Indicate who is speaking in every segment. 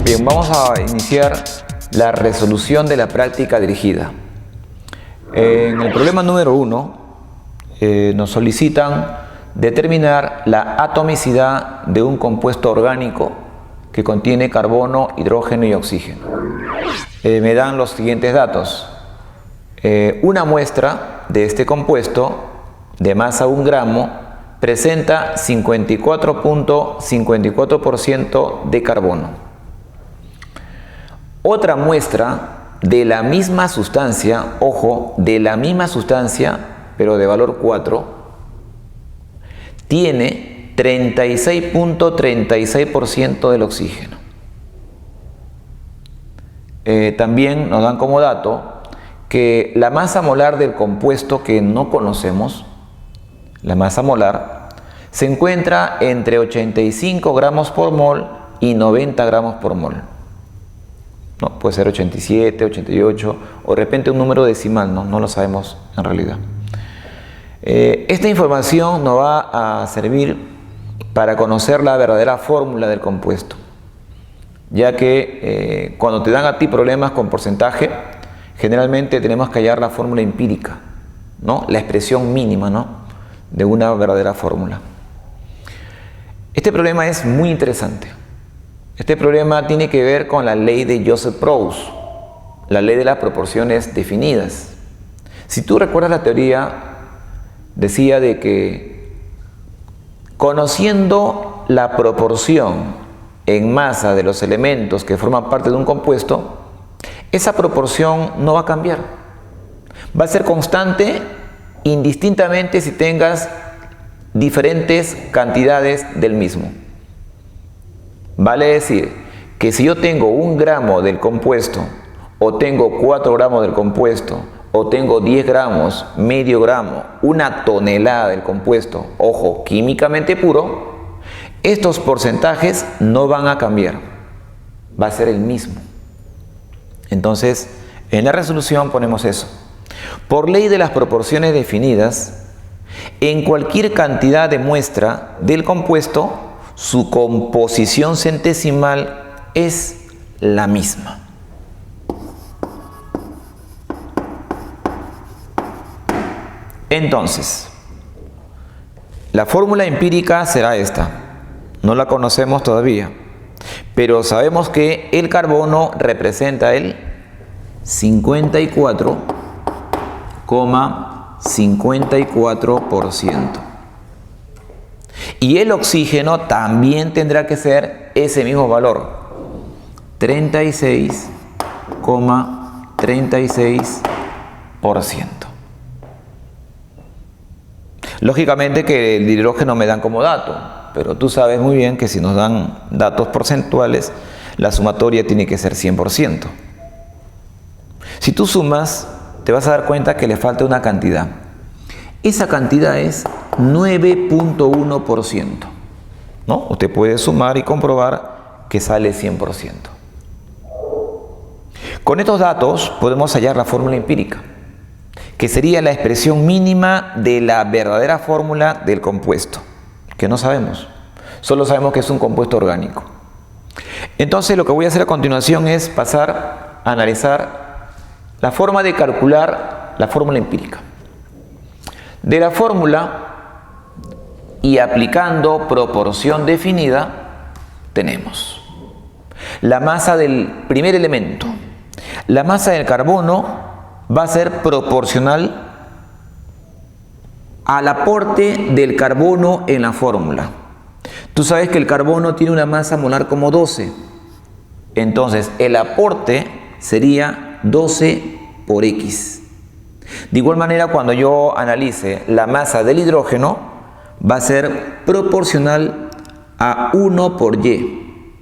Speaker 1: Bien, vamos a iniciar la resolución de la práctica dirigida. En el problema número 1 nos solicitan determinar la atomicidad de un compuesto orgánico que contiene carbono, hidrógeno y oxígeno. Me dan los siguientes datos. Una muestra de este compuesto de masa 1 gramo presenta 54.54% de carbono. Otra muestra de la misma sustancia, ojo, de la misma sustancia, pero de valor 4, tiene 36.36% del oxígeno. También nos dan como dato que la masa molar del compuesto que no conocemos, la masa molar, se encuentra entre 85 gramos por mol y 90 gramos por mol. No, puede ser 87, 88 o de repente un número decimal, no lo sabemos en realidad. Esta información nos va a servir para conocer la verdadera fórmula del compuesto, ya que cuando te dan a ti problemas con porcentaje, generalmente tenemos que hallar la fórmula empírica, ¿no? La expresión mínima, ¿no?, de una verdadera fórmula. Este problema es muy interesante. Este problema tiene que ver con la ley de Joseph-Proust, la ley de las proporciones definidas. Si tú recuerdas la teoría, decía de que conociendo la proporción en masa de los elementos que forman parte de un compuesto, esa proporción no va a cambiar. Va a ser constante indistintamente si tengas diferentes cantidades del mismo. Vale decir que si yo tengo 1 gramo del compuesto, o tengo 4 gramos del compuesto, o tengo 10 gramos, medio gramo, 1 tonelada del compuesto, ojo, químicamente puro, estos porcentajes no van a cambiar. Va a ser el mismo. Entonces, en la resolución ponemos eso. Por ley de las proporciones definidas, en cualquier cantidad de muestra del compuesto, su composición centesimal es la misma. Entonces, la fórmula empírica será esta. No la conocemos todavía, pero sabemos que el carbono representa el 54,54%. Y el oxígeno también tendrá que ser ese mismo valor, 36,36%. Lógicamente que el hidrógeno me dan como dato, pero tú sabes muy bien que si nos dan datos porcentuales, la sumatoria tiene que ser 100%. Si tú sumas, te vas a dar cuenta que le falta una cantidad. Esa cantidad es 9.1%, ¿no? Usted puede sumar y comprobar que sale 100%. Con estos datos podemos hallar la fórmula empírica, que sería la expresión mínima de la verdadera fórmula del compuesto, que no sabemos. Solo sabemos que es un compuesto orgánico. Entonces lo que voy a hacer a continuación es pasar a analizar la forma de calcular la fórmula empírica. De la fórmula y aplicando proporción definida, tenemos la masa del primer elemento. La masa del carbono va a ser proporcional al aporte del carbono en la fórmula. Tú sabes que el carbono tiene una masa molar como 12. Entonces, el aporte sería 12 por X. De igual manera, cuando yo analice la masa del hidrógeno, va a ser proporcional a 1 por Y,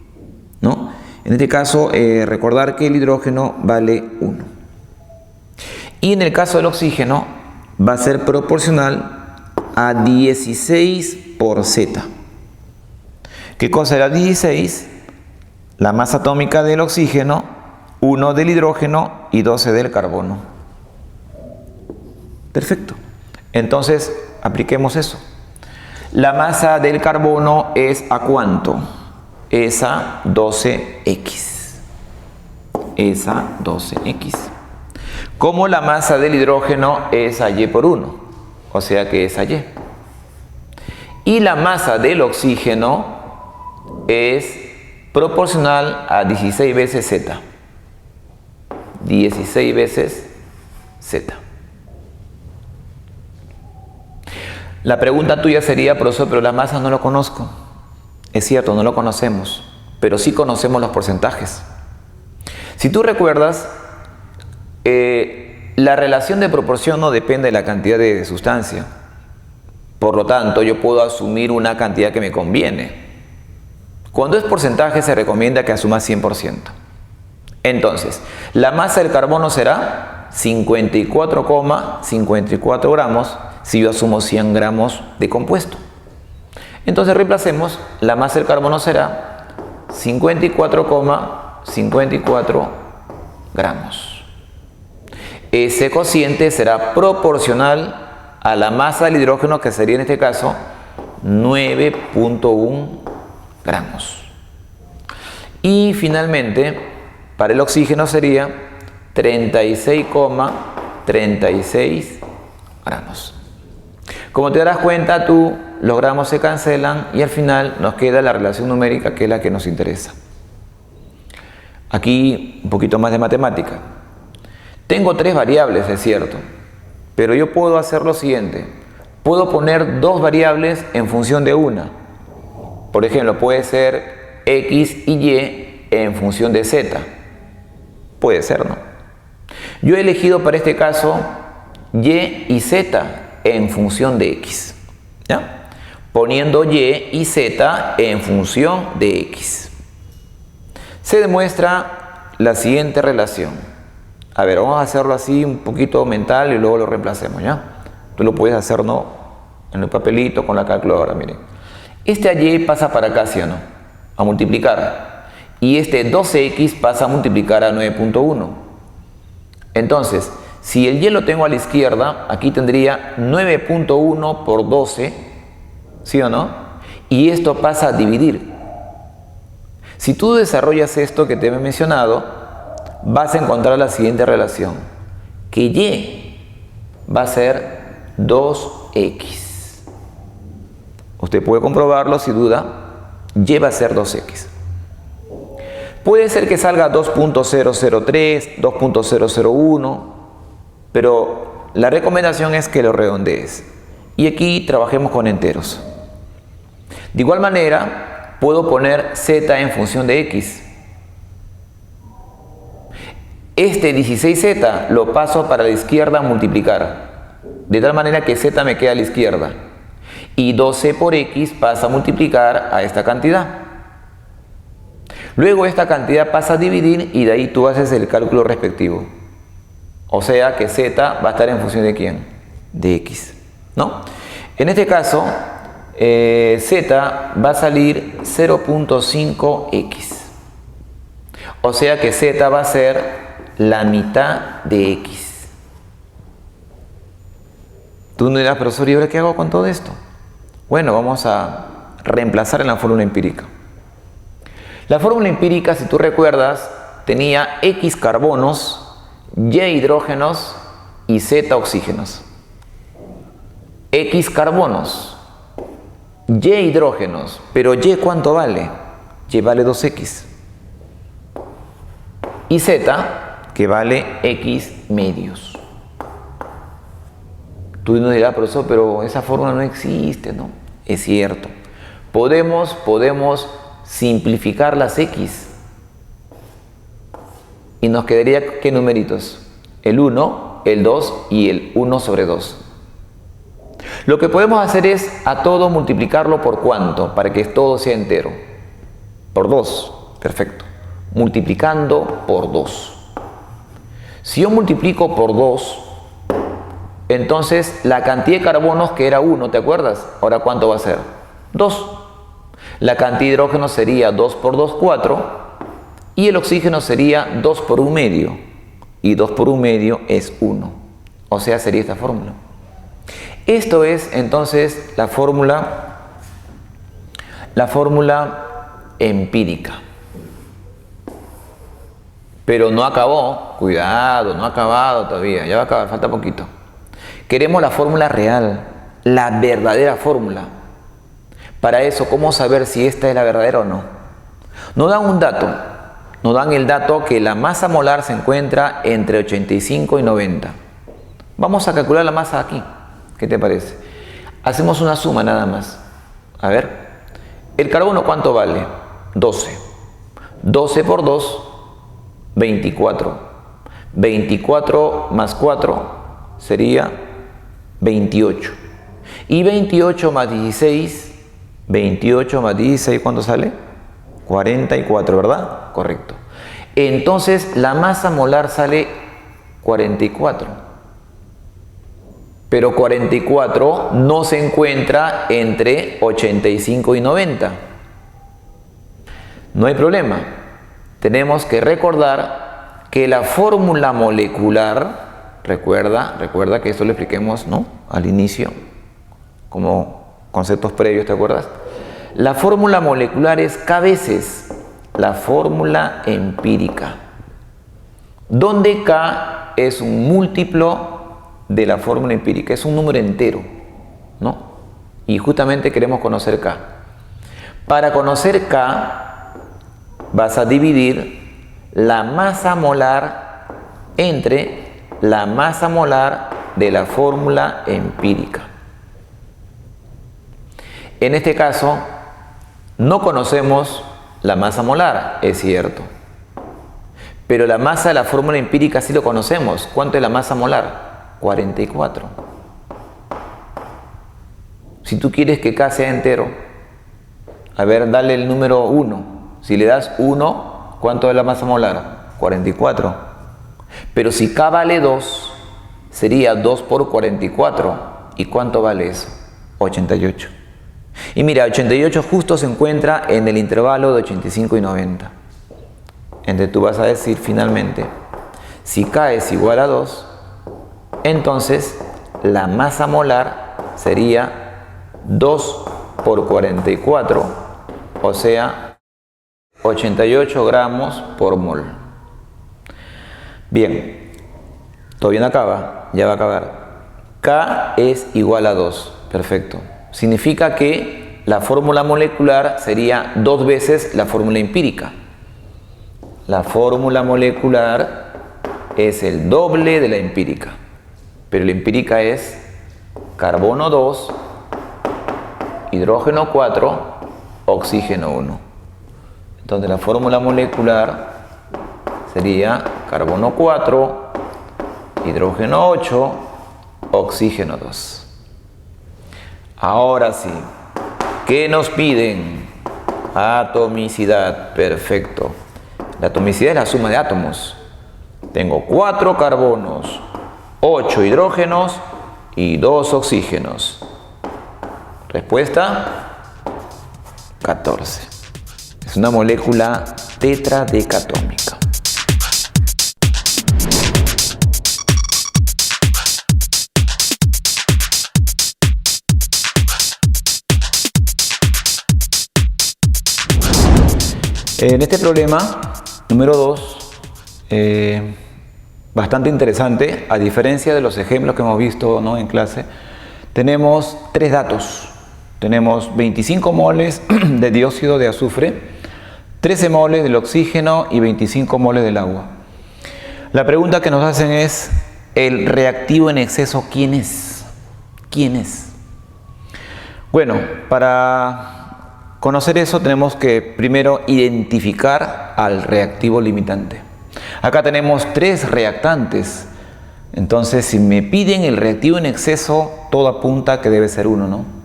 Speaker 1: ¿no? En este caso, recordar que el hidrógeno vale 1. Y en el caso del oxígeno, va a ser proporcional a 16 por Z. ¿Qué cosa era 16? La masa atómica del oxígeno, 1 del hidrógeno y 12 del carbono. Perfecto. Entonces, apliquemos eso. La masa del carbono es ¿a cuánto? Es a 12X. es a 12x. Como la masa del hidrógeno es a y por 1, o sea que es a y. Y la masa del oxígeno es proporcional a 16 veces z. 16 veces z. La pregunta tuya sería, profesor, pero la masa no lo conozco. Es cierto, no lo conocemos, pero sí conocemos los porcentajes. Si tú recuerdas, la relación de proporción no depende de la cantidad de sustancia. Por lo tanto, yo puedo asumir una cantidad que me conviene. Cuando es porcentaje, se recomienda que asumas 100%. Entonces, la masa del carbono será 54,54 gramos si yo asumo 100 gramos de compuesto. Entonces reemplacemos, la masa del carbono será 54,54 gramos. Ese cociente será proporcional a la masa del hidrógeno, que sería en este caso 9,1 gramos. Y finalmente, para el oxígeno sería 36,36 gramos. Como te darás cuenta, los gramos se cancelan y al final nos queda la relación numérica, que es la que nos interesa. Aquí un poquito más de matemática. Tengo 3 variables, es cierto, pero yo puedo hacer lo siguiente. Puedo poner 2 variables en función de una. Por ejemplo, puede ser x y y en función de z. Puede ser, ¿no? Yo he elegido para este caso y y z en función de x, ¿ya? Poniendo y y z en función de x. Se demuestra la siguiente relación. A ver, vamos a hacerlo así un poquito mental y luego lo reemplacemos, ¿ya? Tú lo puedes hacer, ¿no? En el papelito con la calculadora, miren. Este y pasa para acá, ¿sí o no? A multiplicar. Y este 12x pasa a multiplicar a 9,1. Entonces, si el y lo tengo a la izquierda, aquí tendría 9,1 por 12, ¿sí o no? Y esto pasa a dividir. Si tú desarrollas esto que te he mencionado, vas a encontrar la siguiente relación, que y va a ser 2x. Usted puede comprobarlo si duda, y va a ser 2x. Puede ser que salga 2,003, 2,001, pero la recomendación es que lo redondees. Y aquí trabajemos con enteros. De igual manera, puedo poner z en función de x. Este 16z lo paso para la izquierda a multiplicar, de tal manera que z me queda a la izquierda. Y 12 por x pasa a multiplicar a esta cantidad. Luego esta cantidad pasa a dividir y de ahí tú haces el cálculo respectivo. O sea que z va a estar en función de ¿quién? De x, ¿no? En este caso, z va a salir 0,5x. O sea que z va a ser la mitad de x. Tú no dirás, profesor, ¿y ahora qué hago con todo esto? Bueno, vamos a reemplazar en la fórmula empírica. La fórmula empírica, si tú recuerdas, tenía x carbonos, y hidrógenos y z oxígenos. X carbonos, y hidrógenos, pero y ¿cuánto vale? Y vale 2x. Y z, que vale x medios. Tú nos dirás, profesor, pero esa fórmula no existe, ¿no? Es cierto. Podemos simplificar las x. Y nos quedaría, ¿qué numeritos? El 1, el 2 y el 1 sobre 2. Lo que podemos hacer es a todo multiplicarlo por ¿cuánto? Para que todo sea entero. Por 2. Perfecto. Multiplicando por 2. Si yo multiplico por 2, entonces la cantidad de carbonos que era 1, ¿te acuerdas? Ahora ¿cuánto va a ser? 2. La cantidad de hidrógeno sería 2 por 2, 4. Y el oxígeno sería 2 por 1 medio. Y 2 por 1 medio es 1. O sea, sería esta fórmula. Esto es entonces la fórmula empírica. Pero no acabó. Cuidado, no ha acabado todavía. Ya va a acabar, falta poquito. Queremos la fórmula real, la verdadera fórmula. Para eso, ¿cómo saber si esta es la verdadera o no? Nos dan un dato. Nos dan el dato que la masa molar se encuentra entre 85 y 90. Vamos a calcular la masa aquí. ¿Qué te parece? Hacemos una suma nada más. A ver. ¿El carbono cuánto vale? 12. 12 por 2, 24. 24 más 4 sería 28. Y 28 más 16, 28 más 16, ¿cuánto sale? 44, ¿verdad? Correcto. Entonces la masa molar sale 44. Pero 44 no se encuentra entre 85 y 90. No hay problema. Tenemos que recordar que la fórmula molecular, recuerda que esto lo expliquemos, ¿no?, al inicio, como conceptos previos, ¿te acuerdas? La fórmula molecular es K veces la fórmula empírica, donde K es un múltiplo de la fórmula empírica, es un número entero, ¿no? Y justamente queremos conocer K. Para conocer K, vas a dividir la masa molar entre la masa molar de la fórmula empírica. En este caso, no conocemos la masa molar, es cierto. Pero la masa de la fórmula empírica sí lo conocemos. ¿Cuánto es la masa molar? 44. Si tú quieres que K sea entero, a ver, dale el número 1. Si le das 1, ¿cuánto es la masa molar? 44. Pero si K vale 2, sería 2 por 44. ¿Y cuánto vale eso? 88. Y mira, 88 justo se encuentra en el intervalo de 85 y 90. Entonces tú vas a decir finalmente, si K es igual a 2, entonces la masa molar sería 2 por 44, o sea, 88 gramos por mol. Bien, todavía no acaba, ya va a acabar. K es igual a 2, perfecto. Significa que la fórmula molecular sería 2 veces la fórmula empírica. La fórmula molecular es el doble de la empírica, pero la empírica es carbono 2, hidrógeno 4, oxígeno 1. Entonces la fórmula molecular sería carbono 4, hidrógeno 8, oxígeno 2. Ahora sí, ¿qué nos piden? Atomicidad, perfecto. La atomicidad es la suma de átomos. Tengo 4 carbonos, 8 hidrógenos y 2 oxígenos. Respuesta, 14. Es una molécula tetradecatómica. En este problema, número 2, bastante interesante, a diferencia de los ejemplos que hemos visto, ¿no?, en clase, tenemos 3 datos. Tenemos 25 moles de dióxido de azufre, 13 moles del oxígeno y 25 moles del agua. La pregunta que nos hacen es, ¿el reactivo en exceso quién es? ¿Quién es? Bueno, para conocer eso tenemos que primero identificar al reactivo limitante. Acá tenemos 3 reactantes. Entonces, si me piden el reactivo en exceso, todo apunta que debe ser 1, ¿no?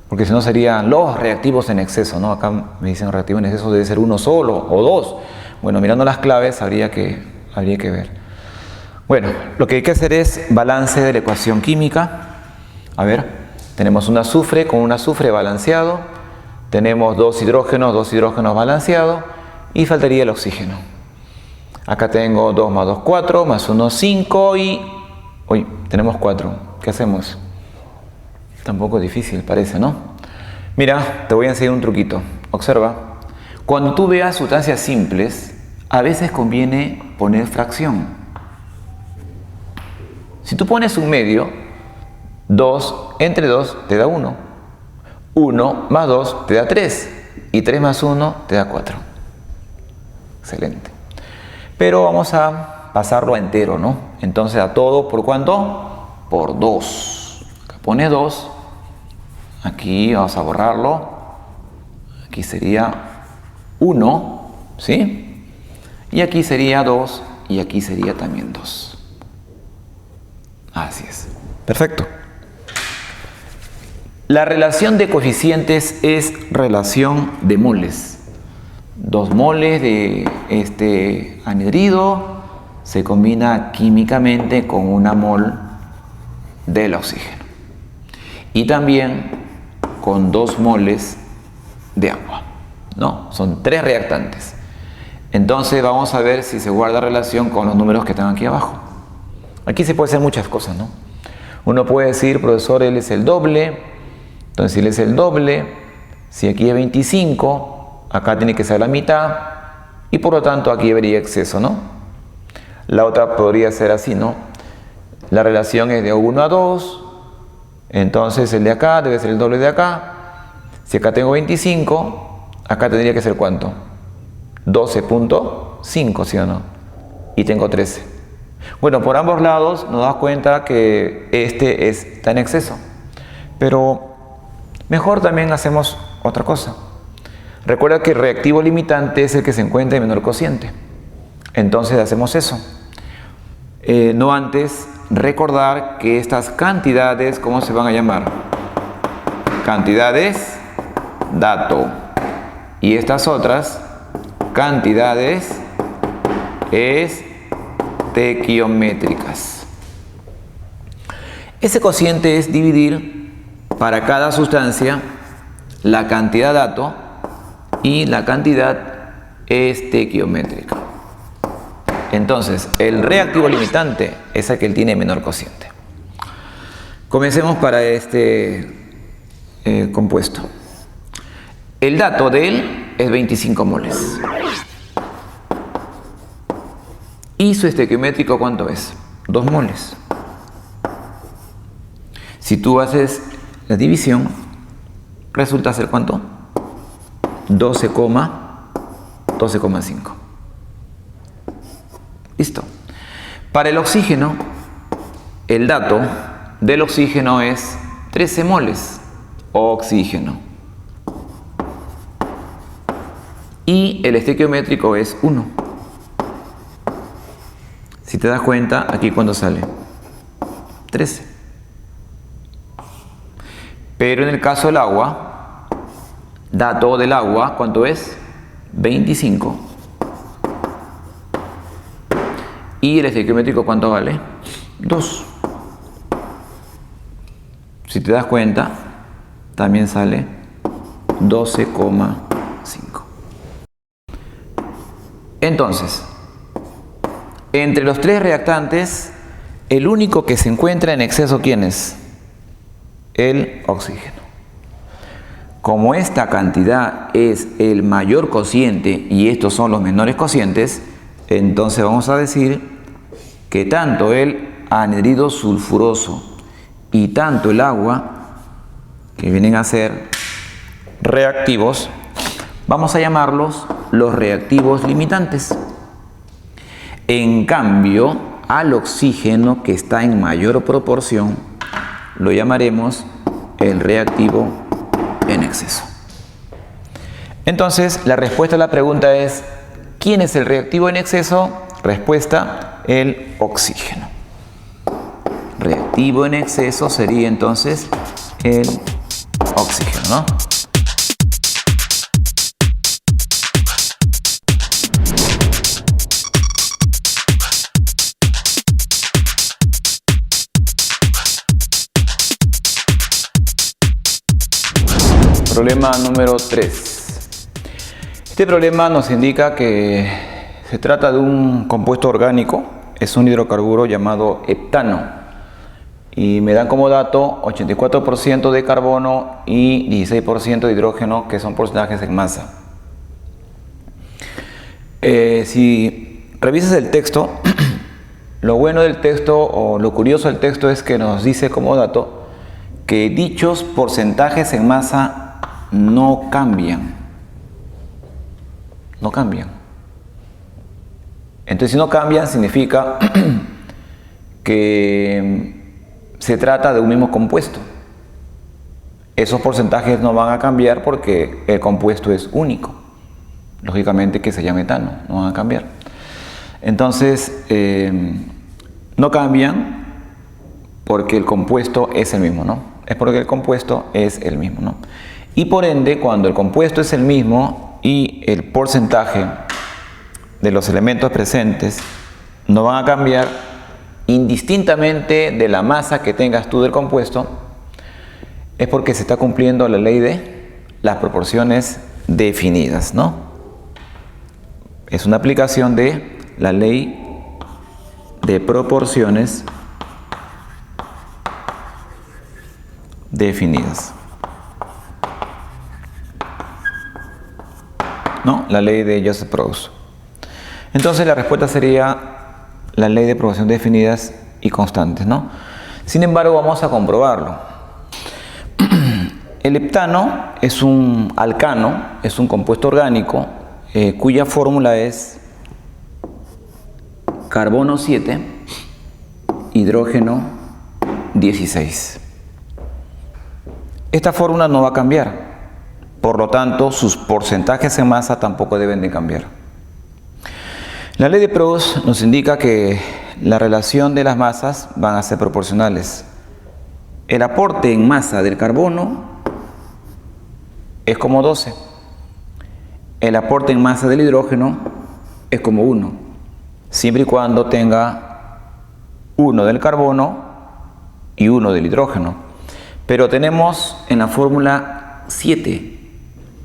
Speaker 1: Porque si no serían los reactivos en exceso, ¿no? Acá me dicen reactivo en exceso debe ser 1 solo o 2. Bueno, mirando las claves habría que ver. Bueno, lo que hay que hacer es balance de la ecuación química. A ver, tenemos un azufre con un azufre balanceado. Tenemos 2 hidrógenos balanceados y faltaría el oxígeno. Acá tengo 2 más 2, 4, más 1, 5 y... Uy, tenemos 4. ¿Qué hacemos? Tampoco es difícil, parece, ¿no? Mira, te voy a enseñar un truquito. Observa. Cuando tú veas sustancias simples, a veces conviene poner fracción. Si tú pones un medio, 2 entre 2 te da 1. 1 más 2 te da 3. Y 3 más 1 te da 4. Excelente. Pero vamos a pasarlo a entero, ¿no? Entonces a todo, ¿por cuánto? Por 2. Acá pone 2. Aquí vamos a borrarlo. Aquí sería 1, ¿sí? Y aquí sería 2 y aquí sería también 2. Así es. Perfecto. La relación de coeficientes es relación de moles. 2 moles de este anhidrido se combina químicamente con 1 mol del oxígeno. Y también con 2 moles de agua. ¿No? Son 3 reactantes. Entonces vamos a ver si se guarda relación con los números que están aquí abajo. Aquí se puede hacer muchas cosas, ¿no? Uno puede decir, profesor, él es el doble. Entonces, si él es el doble, si aquí es 25, acá tiene que ser la mitad. Y por lo tanto aquí habría exceso, ¿no? La otra podría ser así, ¿no? La relación es de 1 a 2. Entonces el de acá debe ser el doble de acá. Si acá tengo 25, acá tendría que ser ¿cuánto? 12.5, ¿sí o no? Y tengo 13. Bueno, por ambos lados nos damos cuenta que este está en exceso. Pero mejor también hacemos otra cosa. Recuerda que el reactivo limitante es el que se encuentra en menor cociente. Entonces hacemos eso. No antes recordar que estas cantidades, ¿cómo se van a llamar? Cantidades dato. Y estas otras cantidades estequiométricas. Ese cociente es dividir para cada sustancia la cantidad dato y la cantidad estequiométrica. Entonces, el reactivo limitante es el que tiene menor cociente. Comencemos para este compuesto. El dato de él es 25 moles. ¿Y su estequiométrico cuánto es? 2 moles. Si tú haces la división, resulta ser ¿cuánto? 12,5. Listo. Para el oxígeno, el dato del oxígeno es 13 moles. Oxígeno. Y el estequiométrico es 1. Si te das cuenta, aquí cuando sale 13. Pero en el caso del agua, dato del agua, ¿cuánto es? 25. Y el estequiométrico, ¿cuánto vale? 2. Si te das cuenta, también sale 12,5. Entonces, entre los 3 reactantes, el único que se encuentra en exceso, ¿quién es? El oxígeno. Como esta cantidad es el mayor cociente y estos son los menores cocientes, entonces vamos a decir que tanto el anhidrido sulfuroso y tanto el agua, que vienen a ser reactivos, vamos a llamarlos los reactivos limitantes. En cambio, al oxígeno, que está en mayor proporción, lo llamaremos el reactivo en exceso. Entonces, la respuesta a la pregunta es, ¿quién es el reactivo en exceso? Respuesta, el oxígeno. Reactivo en exceso sería entonces el oxígeno, ¿no? Problema número 3. Este problema nos indica que se trata de un compuesto orgánico, es un hidrocarburo llamado heptano. Y me dan como dato 84% de carbono y 16% de hidrógeno, que son porcentajes en masa. Si revisas el texto, lo bueno del texto o lo curioso del texto es que nos dice como dato que dichos porcentajes en masa no cambian. No cambian. Entonces, si no cambian, significa que se trata de un mismo compuesto. Esos porcentajes no van a cambiar porque el compuesto es único. Lógicamente que se llama etano, no van a cambiar. Entonces, no cambian porque el compuesto es el mismo, ¿no? Es porque el compuesto es el mismo, ¿no? Y por ende, cuando el compuesto es el mismo y el porcentaje de los elementos presentes no van a cambiar, indistintamente de la masa que tengas tú del compuesto, es porque se está cumpliendo la ley de las proporciones definidas, ¿no? Es una aplicación de la ley de proporciones definidas, ¿no? La ley de Joseph-Proust. Entonces la respuesta sería la ley de proporciones definidas y constantes, ¿no? Sin embargo, vamos a comprobarlo. El heptano es un alcano, es un compuesto orgánico cuya fórmula es carbono 7, hidrógeno 16. Esta fórmula no va a cambiar, por lo tanto sus porcentajes en masa tampoco deben de cambiar. La ley de Proust nos indica que la relación de las masas van a ser proporcionales. El aporte en masa del carbono es como 12. El aporte en masa del hidrógeno es como 1, siempre y cuando tenga 1 del carbono y 1 del hidrógeno. Pero tenemos en la fórmula 7.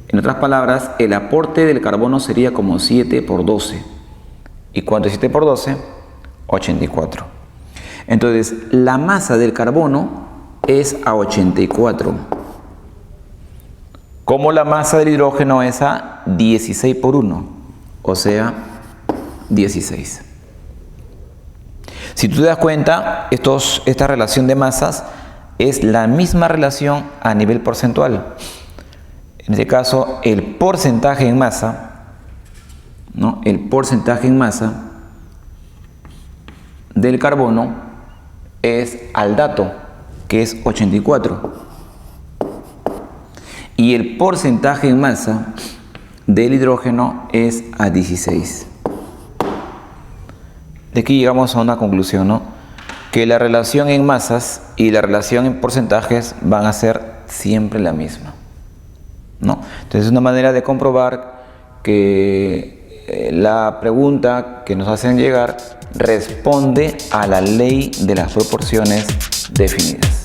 Speaker 1: En otras palabras, el aporte del carbono sería como 7 por 12. ¿Y cuánto es 7 por 12? 84. Entonces, la masa del carbono es a 84. Como la masa del hidrógeno es a 16 por 1, o sea, 16. Si tú te das cuenta, esta relación de masas es la misma relación a nivel porcentual. En este caso, el porcentaje en masa, ¿no? El porcentaje en masa del carbono es al dato, que es 84. Y el porcentaje en masa del hidrógeno es a 16. De aquí llegamos a una conclusión, ¿no? Que la relación en masas y la relación en porcentajes van a ser siempre la misma, ¿no? Entonces es una manera de comprobar que la pregunta que nos hacen llegar responde a la ley de las proporciones definidas.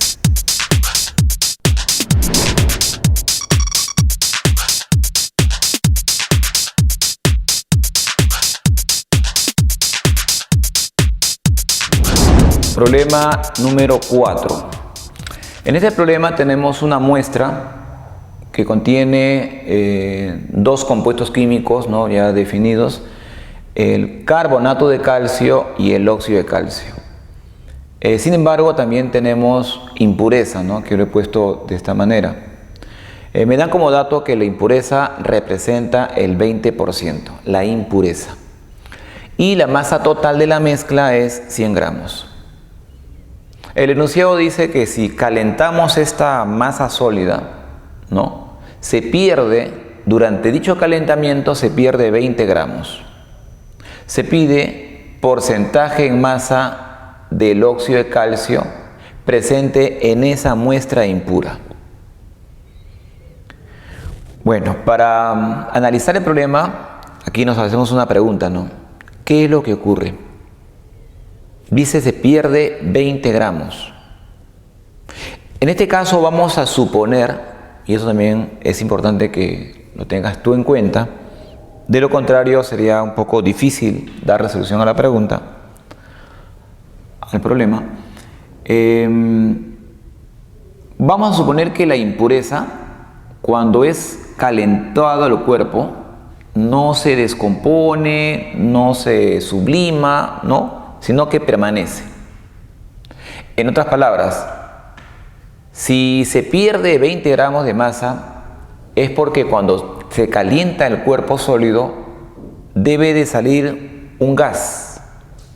Speaker 1: Problema número 4. En este problema tenemos una muestra que contiene dos compuestos químicos, ¿no?, ya definidos, el carbonato de calcio y el óxido de calcio. Sin embargo, también tenemos impureza, ¿no?, que lo he puesto de esta manera. Me dan como dato que la impureza representa el 20%, la impureza. Y la masa total de la mezcla es 100 gramos. El enunciado dice que si calentamos esta masa sólida, ¿no?, se pierde, durante dicho calentamiento se pierde 20 gramos. Se pide porcentaje en masa del óxido de calcio presente en esa muestra impura. Bueno, para analizar el problema, aquí nos hacemos una pregunta, ¿no? ¿Qué es lo que ocurre? Dice se pierde 20 gramos. En este caso vamos a suponer, y eso también es importante que lo tengas tú en cuenta, de lo contrario sería un poco difícil dar resolución a la pregunta, al problema. Vamos a suponer que la impureza, cuando es calentado al cuerpo, no se descompone, no se sublima, ¿no? Sino que permanece. En otras palabras, si se pierde 20 gramos de masa, es porque cuando se calienta el cuerpo sólido, debe de salir un gas,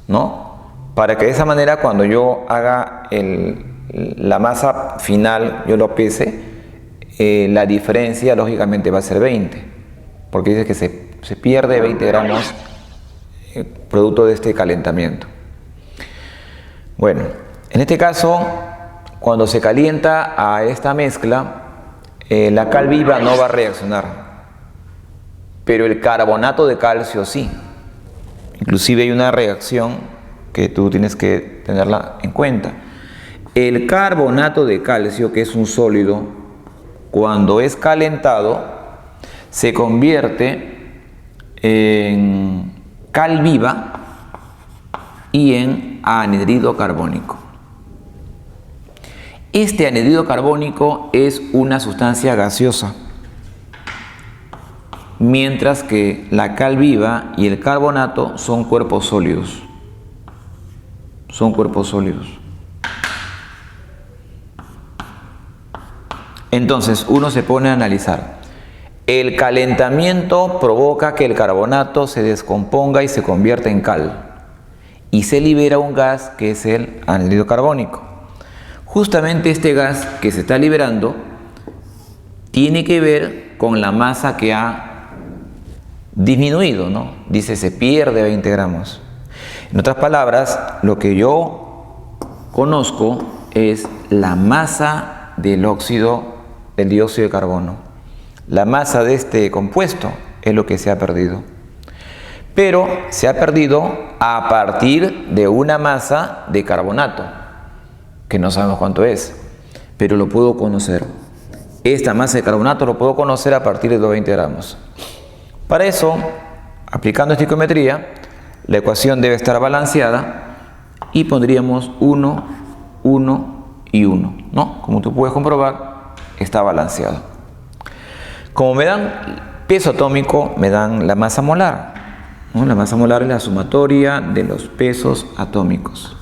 Speaker 1: ¿no? Para que de esa manera, cuando yo haga la masa final, yo lo pese, la diferencia lógicamente va a ser 20, porque dice que se pierde 20 gramos producto de este calentamiento. Bueno, en este caso, cuando se calienta a esta mezcla, la cal viva no va a reaccionar, pero el carbonato de calcio sí. Inclusive hay una reacción que tú tienes que tenerla en cuenta. El carbonato de calcio, que es un sólido, cuando es calentado, se convierte en cal viva y en anhidro carbónico. Este anhidro carbónico es una sustancia gaseosa, mientras que la cal viva y el carbonato son cuerpos sólidos. Son cuerpos sólidos. Entonces uno se pone a analizar. El calentamiento provoca que el carbonato se descomponga y se convierta en cal. Y se libera un gas que es el anhídrido carbónico. Justamente este gas que se está liberando tiene que ver con la masa que ha disminuido, ¿no? Dice, se pierde 20 gramos. En otras palabras, lo que yo conozco es la masa del dióxido de carbono. La masa de este compuesto es lo que se ha perdido. Pero se ha perdido a partir de una masa de carbonato, que no sabemos cuánto es, pero lo puedo conocer. Esta masa de carbonato lo puedo conocer a partir de los 20 gramos. Para eso, aplicando estequiometría, la ecuación debe estar balanceada y pondríamos 1, 1 y 1, ¿no? Como tú puedes comprobar, está balanceado. Como me dan peso atómico, me dan la masa molar, ¿no? La masa molar es la sumatoria de los pesos atómicos.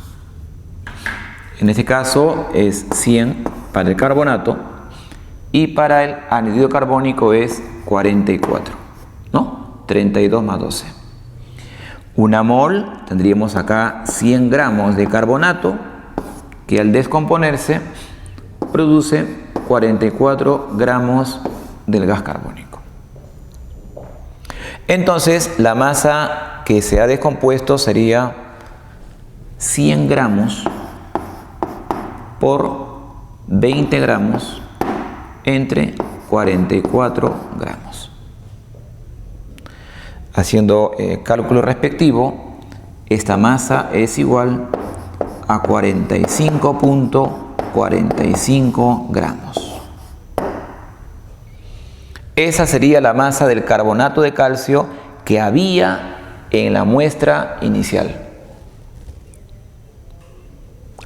Speaker 1: En este caso es 100 para el carbonato y para el anhídrido carbónico es 44, ¿no? 32 más 12. Una mol, tendríamos acá 100 gramos de carbonato que al descomponerse produce 44 gramos del gas carbónico. Entonces la masa que se ha descompuesto sería 100 gramos por 20 gramos entre 44 gramos. Haciendo cálculo respectivo, esta masa es igual a 45.45 gramos. Esa sería la masa del carbonato de calcio que había en la muestra inicial.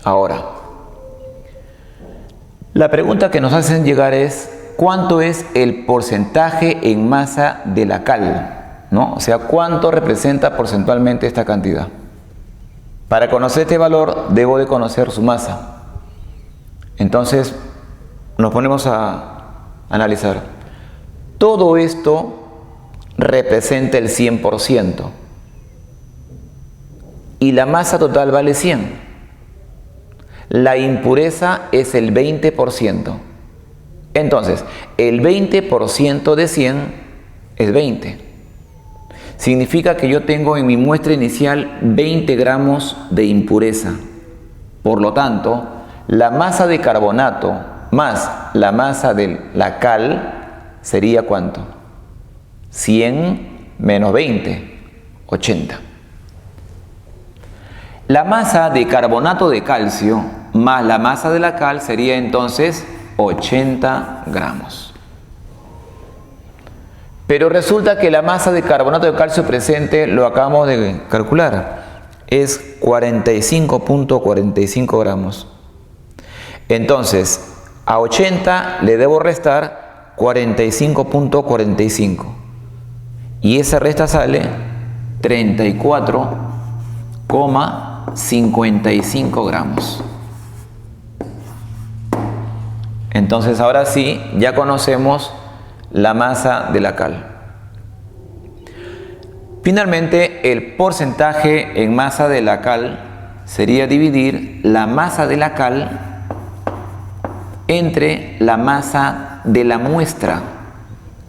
Speaker 1: Ahora, la pregunta que nos hacen llegar es ¿cuánto es el porcentaje en masa de la cal? ¿No? O sea, ¿cuánto representa porcentualmente esta cantidad? Para conocer este valor, debo de conocer su masa. Entonces, nos ponemos a analizar. Todo esto representa el 100%. Y la masa total vale 100. La impureza es el 20%. Entonces, el 20% de 100 es 20. Significa que yo tengo en mi muestra inicial 20 gramos de impureza. Por lo tanto, la masa de carbonato más la masa de la cal sería ¿cuánto? 100 menos 20, 80. La masa de carbonato de calcio más la masa de la cal sería entonces 80 gramos. Pero resulta que la masa de carbonato de calcio presente, lo acabamos de calcular, es 45.45 gramos. Entonces, a 80 le debo restar 45.45. Y esa resta sale 34,55 gramos. Entonces ahora sí, ya conocemos la masa de la cal. Finalmente, el porcentaje en masa de la cal sería dividir la masa de la cal entre la masa de la muestra,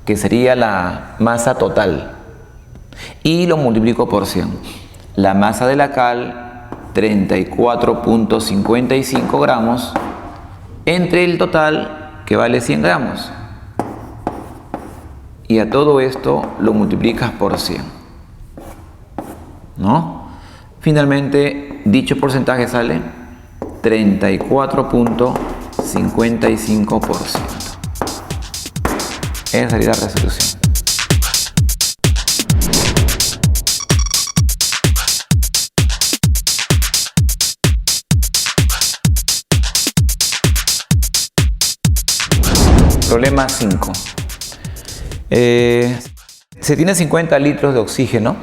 Speaker 1: que sería la masa total, y lo multiplico por 100. La masa de la cal, 34,55 gramos, entre el total, que vale 100 gramos. Y a todo esto lo multiplicas por 100, ¿no? Finalmente, dicho porcentaje sale 34,55%. Esa sería la resolución. Problema 5. Se tiene 50 litros de oxígeno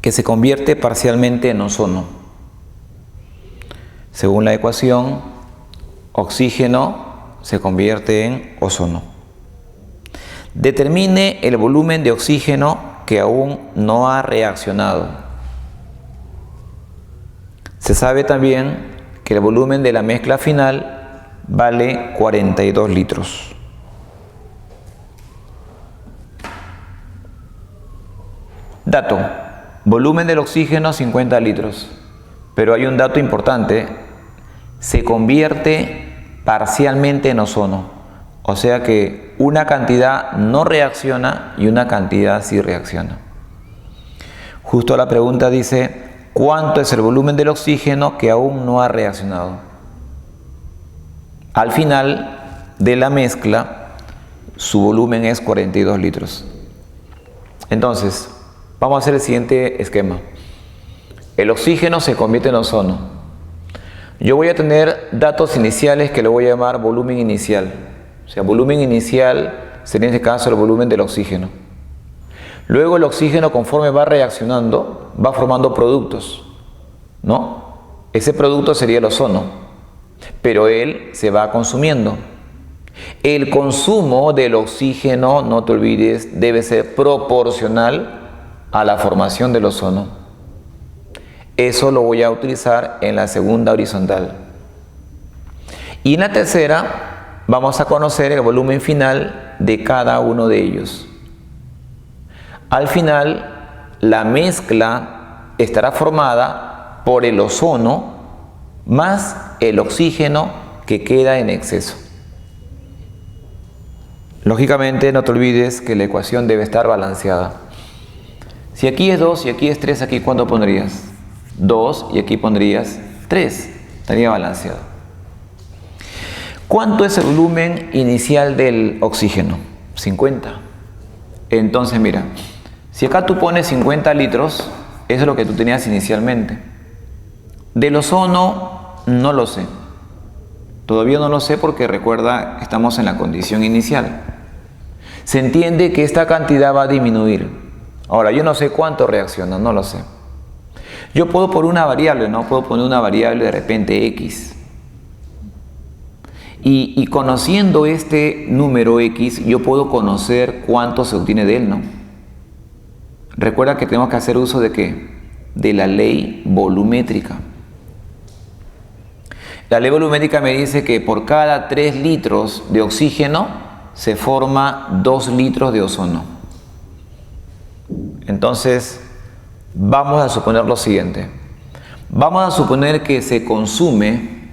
Speaker 1: que se convierte parcialmente en ozono. Según la ecuación, oxígeno se convierte en ozono. Determine el volumen de oxígeno que aún no ha reaccionado. Se sabe también que el volumen de la mezcla final vale 42 litros. Dato: volumen del oxígeno 50 litros. Pero hay un dato importante: se convierte parcialmente en ozono. O sea que una cantidad no reacciona y una cantidad sí reacciona. Justo la pregunta dice: ¿cuánto es el volumen del oxígeno que aún no ha reaccionado? Al final de la mezcla, su volumen es 42 litros. Entonces, vamos a hacer el siguiente esquema. El oxígeno se convierte en ozono. Yo voy a tener datos iniciales que le voy a llamar volumen inicial. O sea, volumen inicial sería en este caso el volumen del oxígeno. Luego el oxígeno, conforme va reaccionando, va formando productos, ¿no? Ese producto sería el ozono, pero él se va consumiendo. El consumo del oxígeno, no te olvides, debe ser proporcional a la formación del ozono. Eso lo voy a utilizar en la segunda horizontal. Y en la tercera vamos a conocer el volumen final de cada uno de ellos. Al final, la mezcla estará formada por el ozono más el oxígeno que queda en exceso. Lógicamente, no te olvides que la ecuación debe estar balanceada. Si aquí es 2 y aquí es 3, aquí ¿cuánto pondrías? 2 y aquí pondrías 3. Estaría balanceado. ¿Cuánto es el volumen inicial del oxígeno? 50. Entonces mira, si acá tú pones 50 litros, eso es lo que tú tenías inicialmente. Del ozono no lo sé. Todavía no lo sé porque recuerda, estamos en la condición inicial. Se entiende que esta cantidad va a disminuir. Ahora, yo no sé cuánto reacciona, no lo sé. Yo puedo poner una variable, ¿no? Puedo poner una variable de repente X. Y conociendo este número X, yo puedo conocer cuánto se obtiene de él, ¿no? Recuerda que tenemos que hacer uso de ¿qué? De la ley volumétrica. La ley volumétrica me dice que por cada 3 litros de oxígeno se forma 2 litros de ozono. Entonces, vamos a suponer lo siguiente. Vamos a suponer que se consume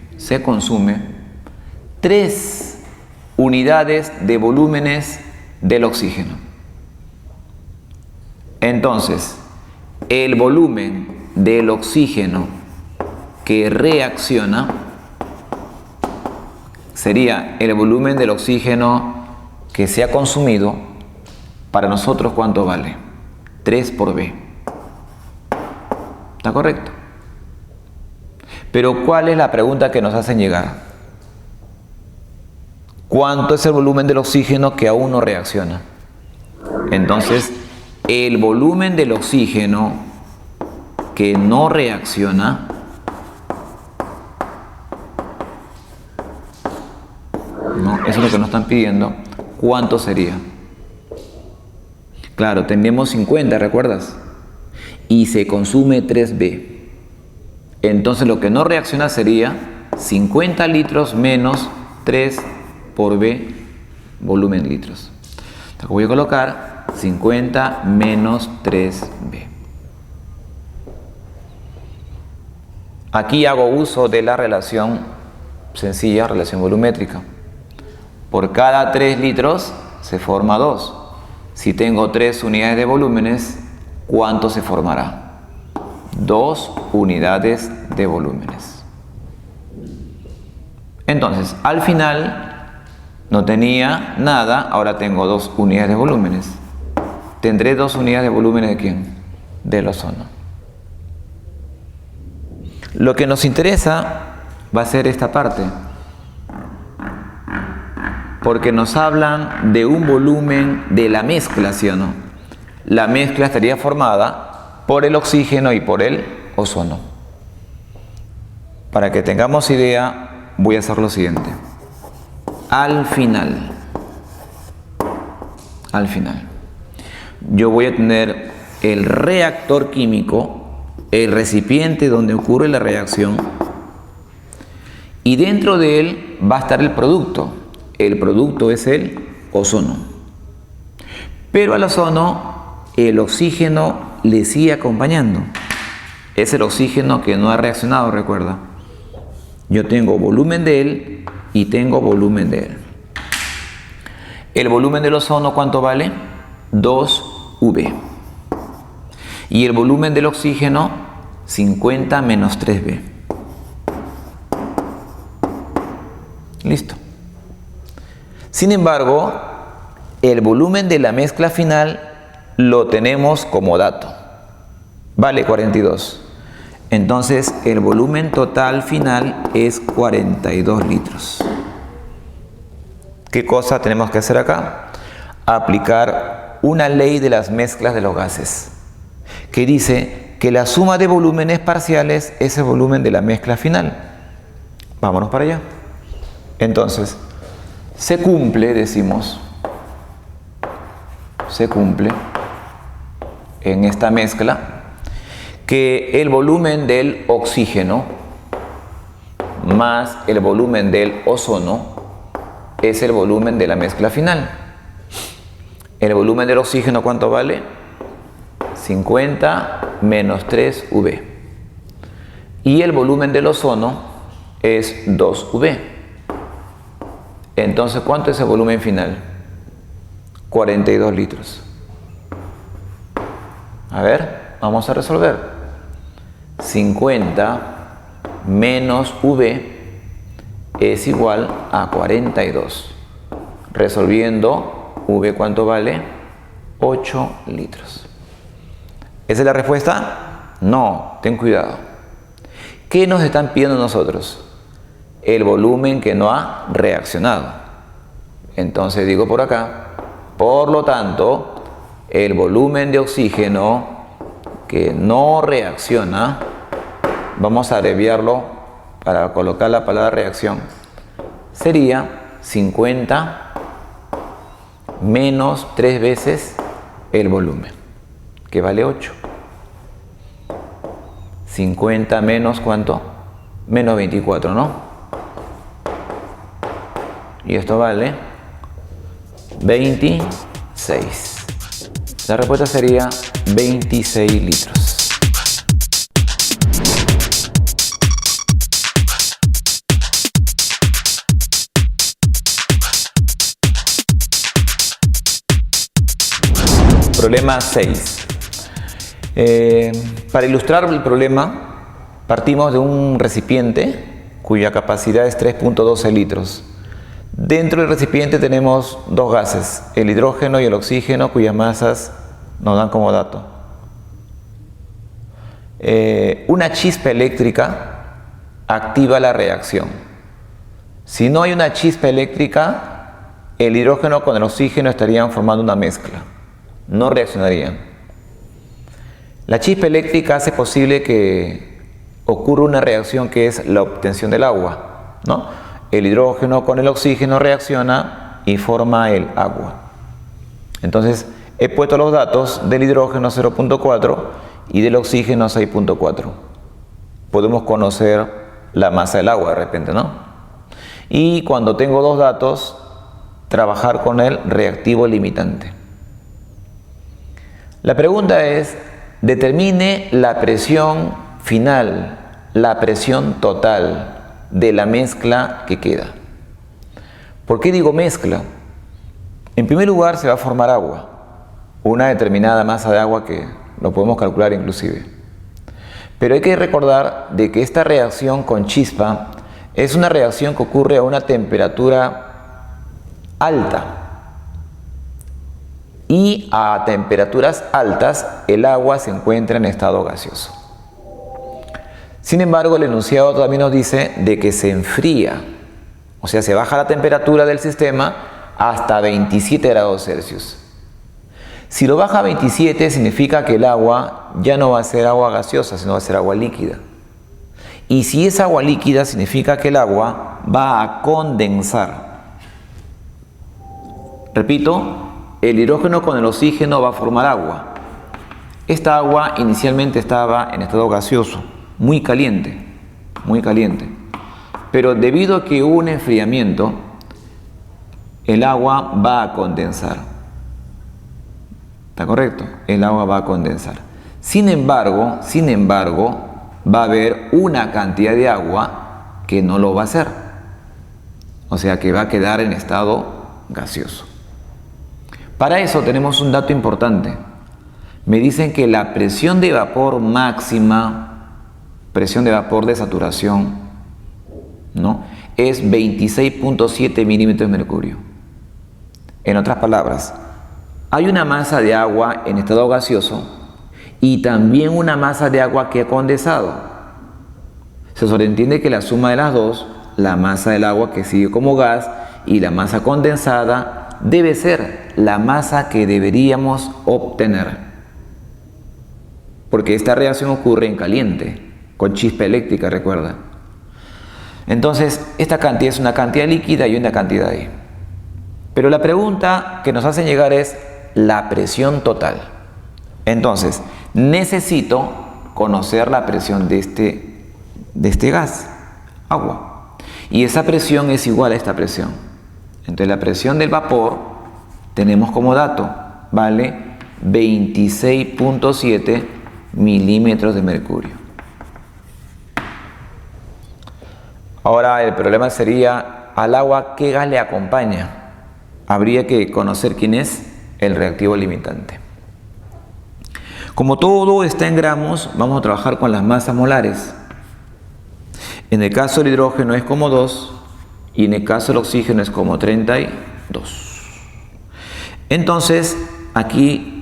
Speaker 1: 3 unidades de volúmenes del oxígeno. Entonces, el volumen del oxígeno que reacciona sería el volumen del oxígeno que se ha consumido. Para nosotros, ¿cuánto vale? 3 por B. ¿Está correcto? Pero ¿cuál es la pregunta que nos hacen llegar? ¿Cuánto es el volumen del oxígeno que aún no reacciona? Entonces, el volumen del oxígeno que no reacciona eso es lo que nos están pidiendo. ¿Cuánto sería? Claro, tenemos 50, ¿recuerdas? Y se consume 3B. Entonces lo que no reacciona sería 50 litros menos 3 por B, volumen de litros. Entonces voy a colocar 50 menos 3B. Aquí hago uso de la relación sencilla, relación volumétrica. Por cada 3 litros se forma 2. Si tengo 3 unidades de volúmenes, ¿cuánto se formará? 2 unidades de volúmenes. Entonces, al final no tenía nada, ahora tengo 2 unidades de volúmenes. ¿Tendré 2 unidades de volúmenes de quién? Del ozono. Lo que nos interesa va a ser esta parte, porque nos hablan de un volumen de la mezcla, ¿sí o no? La mezcla estaría formada por el oxígeno y por el ozono. Para que tengamos idea, voy a hacer lo siguiente. Al final, yo voy a tener el reactor químico, el recipiente donde ocurre la reacción, y dentro de él va a estar el producto. El producto es el ozono. Pero al ozono el oxígeno le sigue acompañando. Es el oxígeno que no ha reaccionado, recuerda. Yo tengo volumen de él y tengo volumen de él. El volumen del ozono, ¿cuánto vale? 2V. Y el volumen del oxígeno, 50 menos 3B. Listo. Sin embargo, el volumen de la mezcla final lo tenemos como dato. Vale 42. Entonces, el volumen total final es 42 litros. ¿Qué cosa tenemos que hacer acá? Aplicar una ley de las mezclas de los gases, que dice que la suma de volúmenes parciales es el volumen de la mezcla final. Vámonos para allá. Entonces, se cumple, decimos, se cumple en esta mezcla que el volumen del oxígeno más el volumen del ozono es el volumen de la mezcla final. El volumen del oxígeno, ¿cuánto vale? 50 menos 3V. Y el volumen del ozono es 2V. Entonces, ¿cuánto es el volumen final? 42 litros. A ver, vamos a resolver. 50 menos V es igual a 42. Resolviendo, V, ¿cuánto vale? 8 litros. ¿Esa es la respuesta? No, ten cuidado. ¿Qué nos están pidiendo nosotros? El volumen que no ha reaccionado. Entonces digo por acá, por lo tanto, el volumen de oxígeno que no reacciona, vamos a abreviarlo para colocar la palabra reacción, sería 50 menos 3 veces el volumen, que vale 8. 50 menos ¿cuánto? Menos 24, ¿no? Y esto vale 26. La respuesta sería 26 litros. Problema 6. Para ilustrar el problema, partimos de un recipiente cuya capacidad es 3.12 litros. Dentro del recipiente tenemos dos gases, el hidrógeno y el oxígeno, cuyas masas nos dan como dato. Una chispa eléctrica activa la reacción. Si no hay una chispa eléctrica, el hidrógeno con el oxígeno estarían formando una mezcla. no reaccionarían. La chispa eléctrica hace posible que ocurra una reacción que es la obtención del agua, ¿no? El hidrógeno con el oxígeno reacciona y forma el agua. Entonces, he puesto los datos del hidrógeno 0.4 y del oxígeno 6.4. Podemos conocer la masa del agua de repente, ¿no? Y cuando tengo dos datos, trabajar con el reactivo limitante. La pregunta es, determine la presión final, la presión total de la mezcla que queda. ¿Por qué digo mezcla? En primer lugar se va a formar agua, una determinada masa de agua que lo podemos calcular inclusive. Pero hay que recordar de que esta reacción con chispa es una reacción que ocurre a una temperatura alta. Y a temperaturas altas el agua se encuentra en estado gaseoso. Sin embargo, el enunciado también nos dice de que se enfría, o sea, se baja la temperatura del sistema hasta 27 grados Celsius. Si lo baja a 27 significa que el agua ya no va a ser agua gaseosa, sino va a ser agua líquida. Y si es agua líquida significa que el agua va a condensar. Repito, el hidrógeno con el oxígeno va a formar agua. Esta agua inicialmente estaba en estado gaseoso, muy caliente. Pero debido a que hubo un enfriamiento, el agua va a condensar. ¿Está correcto? El agua va a condensar. Sin embargo, va a haber una cantidad de agua que no lo va a hacer. O sea, que va a quedar en estado gaseoso. Para eso tenemos un dato importante. Me dicen que la presión de vapor máxima, presión de vapor de saturación, ¿no?, es 26.7 milímetros de mercurio. En otras palabras, hay una masa de agua en estado gaseoso y también una masa de agua que ha condensado. Se sobreentiende que la suma de las dos, la masa del agua que sigue como gas y la masa condensada, debe ser la masa que deberíamos obtener. Porque esta reacción ocurre en caliente, con chispa eléctrica, recuerda. Entonces, esta cantidad es una cantidad líquida y una cantidad ahí. Pero la pregunta que nos hacen llegar es la presión total. Entonces, necesito conocer la presión de este gas, agua. Y esa presión es igual a esta presión. Entonces, la presión del vapor tenemos como dato, vale 26.7 milímetros de mercurio. Ahora el problema sería, al agua, ¿qué gas le acompaña? Habría que conocer quién es el reactivo limitante. Como todo está en gramos, vamos a trabajar con las masas molares. En el caso del hidrógeno es como 2 y en el caso del oxígeno es como 32. Entonces, aquí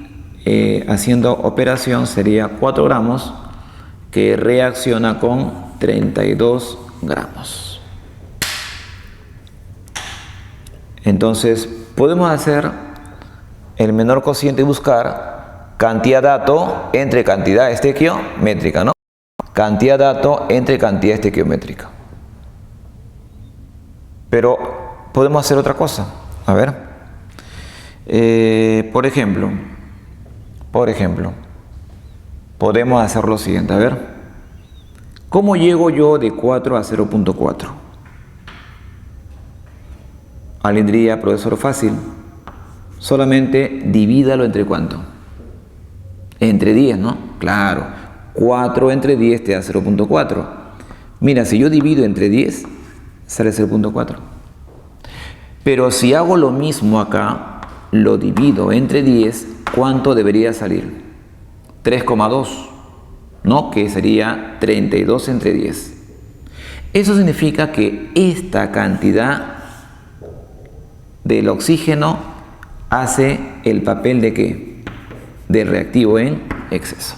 Speaker 1: haciendo operación sería 4 gramos que reacciona con 32 gramos. Entonces, podemos hacer el menor cociente y buscar cantidad dato entre cantidad estequiométrica, ¿no? Cantidad dato entre cantidad estequiométrica. Pero podemos hacer otra cosa. A ver. Por ejemplo, podemos hacer lo siguiente. A ver. ¿Cómo llego yo de 4 a 0.4? Alguien diría, profesor, fácil. Solamente divídalo entre ¿cuánto? Entre 10, ¿no? Claro. 4 entre 10 te da 0.4. Mira, si yo divido entre 10, sale 0.4. Pero si hago lo mismo acá, lo divido entre 10, ¿cuánto debería salir? 3,2, ¿no? Que sería 32 entre 10. Eso significa que esta cantidad del oxígeno hace el papel de ¿qué? De reactivo en exceso.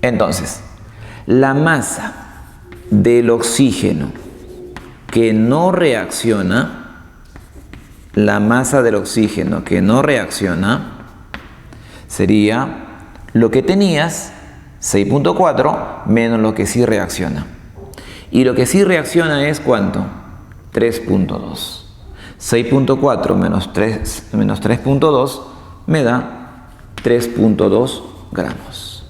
Speaker 1: Entonces, la masa del oxígeno que no reacciona la masa del oxígeno que no reacciona sería lo que tenías, 6.4, menos lo que sí reacciona. Y lo que sí reacciona es ¿cuánto? 3.2. 6.4 menos 3.2 me da 3.2 gramos.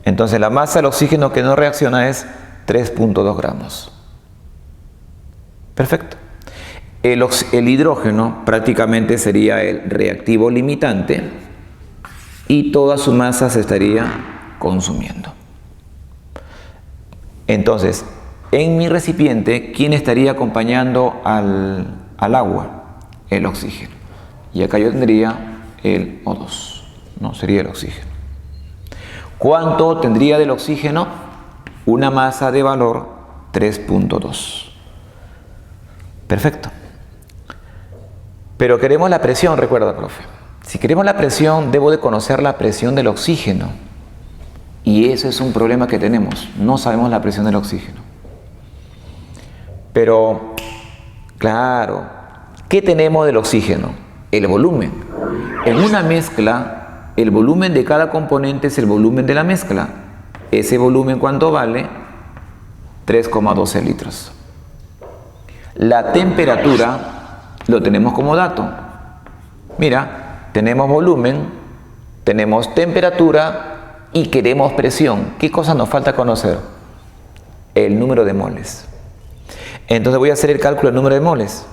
Speaker 1: Entonces la masa del oxígeno que no reacciona es 3.2 gramos. Perfecto. El hidrógeno prácticamente sería el reactivo limitante y toda su masa se estaría consumiendo. Entonces, en mi recipiente, ¿quién estaría acompañando al agua? El oxígeno. Y acá yo tendría el O2, ¿no? Sería el oxígeno. ¿Cuánto tendría del oxígeno? Una masa de valor 3.2. Perfecto. Pero queremos la presión, recuerda, profe. Si queremos la presión, debo de conocer la presión del oxígeno. Y ese es un problema que tenemos. No sabemos la presión del oxígeno. Pero, claro, ¿qué tenemos del oxígeno? El volumen. En una mezcla, el volumen de cada componente es el volumen de la mezcla. Ese volumen, ¿cuánto vale? 3,12 litros. La temperatura lo tenemos como dato. Mira, tenemos volumen, tenemos temperatura y queremos presión. ¿Qué cosa nos falta conocer? El número de moles. Entonces voy a hacer el cálculo del número de moles.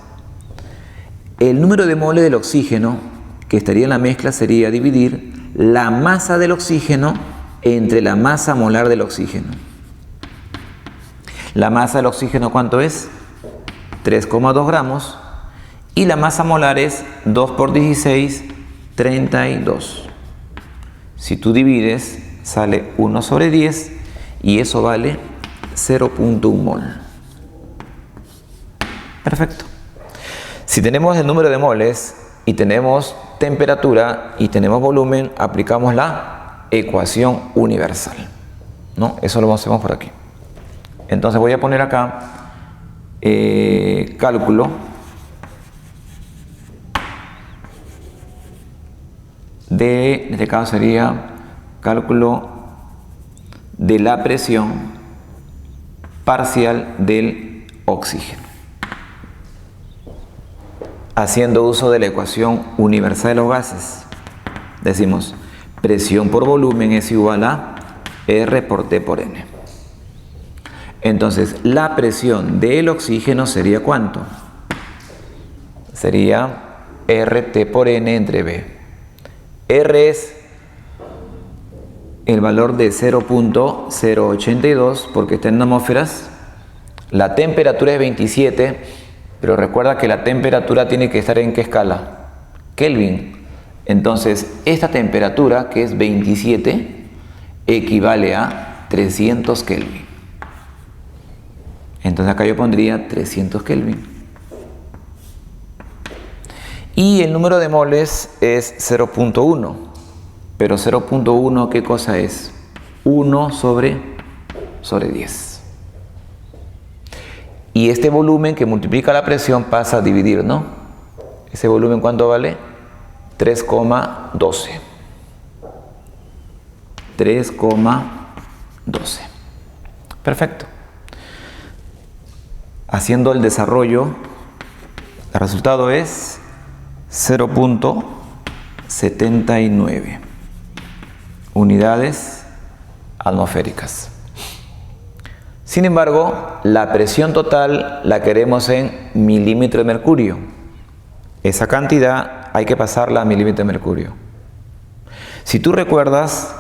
Speaker 1: El número de moles del oxígeno que estaría en la mezcla sería dividir la masa del oxígeno entre la masa molar del oxígeno. La masa del oxígeno, ¿cuánto es? 3,2 gramos. Y la masa molar es 2 por 16, 32. Si tú divides, sale 1 sobre 10 y eso vale 0.1 mol. Perfecto. Si tenemos el número de moles y tenemos temperatura y tenemos volumen, aplicamos la ecuación universal, ¿no? Eso lo hacemos por aquí. Entonces voy a poner acá cálculo en este caso sería cálculo de la presión parcial del oxígeno, haciendo uso de la ecuación universal de los gases. Decimos presión por volumen es igual a R por T por N. Entonces la presión del oxígeno sería ¿cuánto? Sería RT por N entre B. R es el valor de 0.082 porque está en atmósferas. La temperatura es 27, pero recuerda que la temperatura tiene que estar en ¿qué escala? Kelvin. Entonces, esta temperatura, que es 27, equivale a 300 Kelvin. Entonces acá yo pondría 300 Kelvin. Y el número de moles es 0.1. Pero 0.1, ¿qué cosa es? 1 sobre 10. Y este volumen que multiplica la presión pasa a dividir, ¿no? ¿Ese volumen cuánto vale? 3,12. 3,12. Perfecto. Haciendo el desarrollo, el resultado es 0.79 unidades atmosféricas. Sin embargo, la presión total la queremos en milímetro de mercurio. Esa cantidad hay que pasarla a milímetro de mercurio. Si tú recuerdas,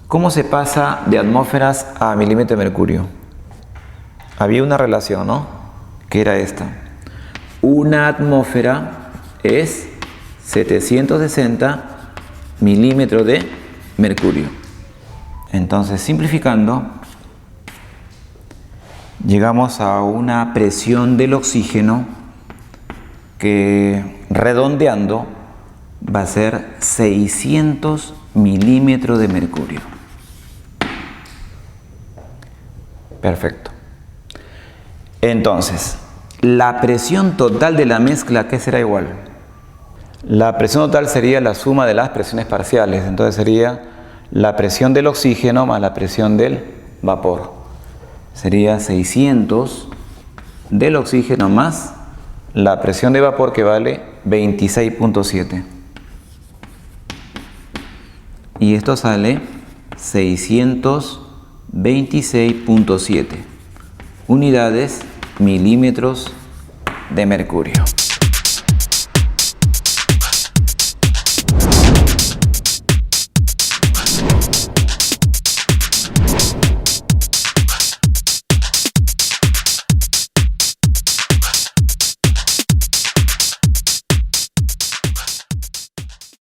Speaker 1: ¿cómo se pasa de atmósferas a milímetro de mercurio? Había una relación, ¿no? Que era esta. Una atmósfera es 760 milímetros de mercurio. Entonces, simplificando, llegamos a una presión del oxígeno que, redondeando, va a ser 600 milímetros de mercurio. Perfecto. Entonces, La presión total de la mezcla, ¿qué será igual? La presión total sería la suma de las presiones parciales. Entonces sería la presión del oxígeno más la presión del vapor. Sería 600 del oxígeno más la presión de vapor, que vale 26.7. Y esto sale 626.7 unidades milímetros de mercurio.